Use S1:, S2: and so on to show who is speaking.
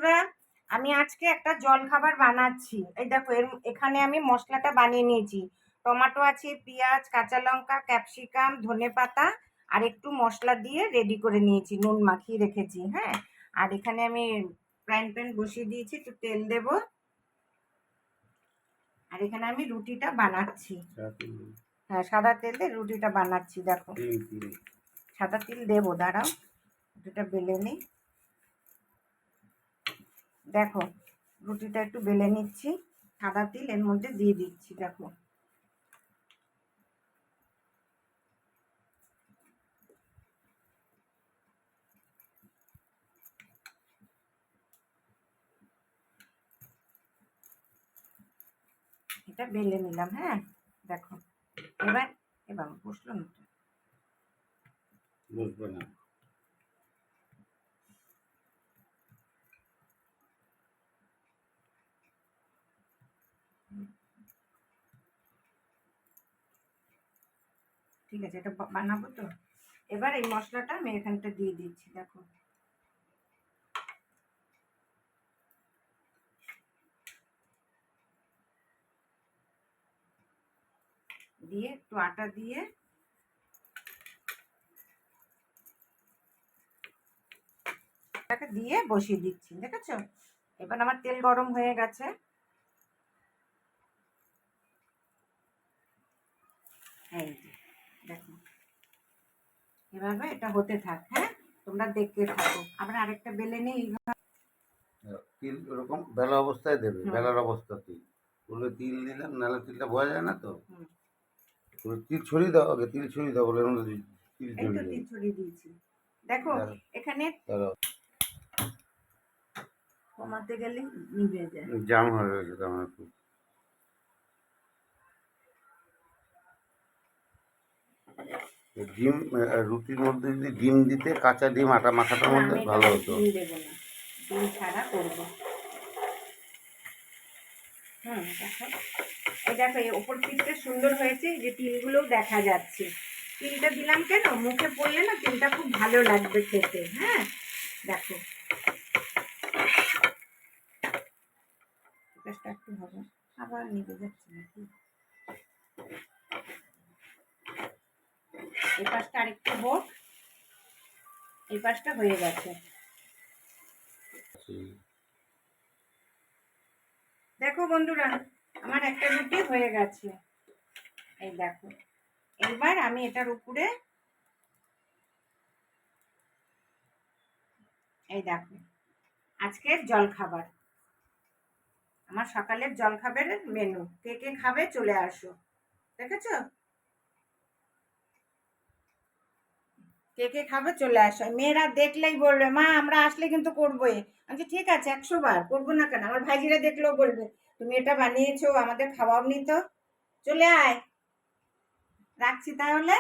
S1: বন্ধুরা, আমি আজকে একটা জলখাবার বানাচ্ছি। এই দেখো এখানে আমি মশলাটা বানিয়ে নিয়েছি। টমেটো আছে, পেঁয়াজ, কাঁচা লঙ্কা, ক্যাপসিকাম, ধনেপাতা আর একটু মশলা দিয়ে রেডি করে নিয়েছি, নুন মাখিয়ে রেখেছি। হ্যাঁ, আর এখানে আমি ফ্রাইং প্যান বসিয়ে দিয়েছি, একটু তেল দেব। আর এখানে আমি রুটিটা বানাচ্ছি। হ্যাঁ, সাদা তেল দিয়ে রুটিটা বানাচ্ছি। দেখো সাদা তেল দেবো, দাঁড়াও রুটিটা বেলে নিই। দেখো রুটিটা একটু বেলে নিচ্ছি, সাদা তিল এর মধ্যে দিয়ে দিচ্ছি। দেখো এটা বেলে নিলাম। হ্যাঁ দেখো, এবার এবার বসলো না,
S2: বসবে না।
S1: ঠিক আছে, এটা বানাবো তো। এবার এই মশলাটা আমি এখানটা দিয়ে দিচ্ছি। দেখো দিয়ে একটু আটা দিয়ে এটাকে দিয়ে বসিয়ে দিচ্ছি। দেখেছো, এবার আমার তেল গরম হয়ে গেছে। এই যে দেখো, এভাবে এটা হতে থাক। হ্যাঁ, তোমরা দেখতে থাকো। আবার আরেকটা বেলে নেই।
S2: তিল ওরকম বেলা অবস্থায় দেবে, বেলার অবস্থাতেই বলবে তিল দিলাম, নাহলে তিলটা বোঝা যায় না। তো তিল ছড়িয়ে দাও, আগে তিল ছড়িয়ে দাও, বলে তিল
S1: এই তো
S2: ছড়িয়ে
S1: তিল
S2: দাও।
S1: ছড়িয়ে দিয়েছি। দেখো এখানে কমাতে গেলে নিভে যায়,
S2: জাম হয়ে গেছে তেমন একটু। ডিম রুটির মধ্যে যদি ডিম দিতে, কাঁচা ডিম আটা মাখাটার মধ্যে ভালো হতো।
S1: ডিম দেবো না, ডিম ছাড়া করবো। দেখো এই দেখো, এই ওপর পিঠটা সুন্দর হয়েছে, যে তিলগুলোও দেখা যাচ্ছে। তিলটা দিলাম কেন, মুখে পড়লে না তিলটা খুব ভালো লাগবে খেতে। হ্যাঁ দেখো, একটু হবে, আবার নিভে যাচ্ছে নাকি। এই পাশটা আরেকটু হোক, এই পাশটা হয়ে গেছে। দেখো বন্ধুরা, আমার একটা রুটি হয়ে গেছে। এই দেখো, এবার আমি এটার উপরে এই দেখো আজকের জলখাবার, আমার সকালের জলখাবারের মেনু। কে কে খাবে চলে আসো। দেখেছো, কে কে খাবে চলে আসো। মেয়েরা দেখলেই বলবে মা আমরা আসলে কিন্তু করবোই। আমি ঠিক আছে, 100 বার করবো না কেন। আমার ভাইজিরা দেখলেও বলবে তুমি এটা বানিয়েছো, আমাদের খাওয়াওনি তো। চলে আয়, রাখছি তাহলে।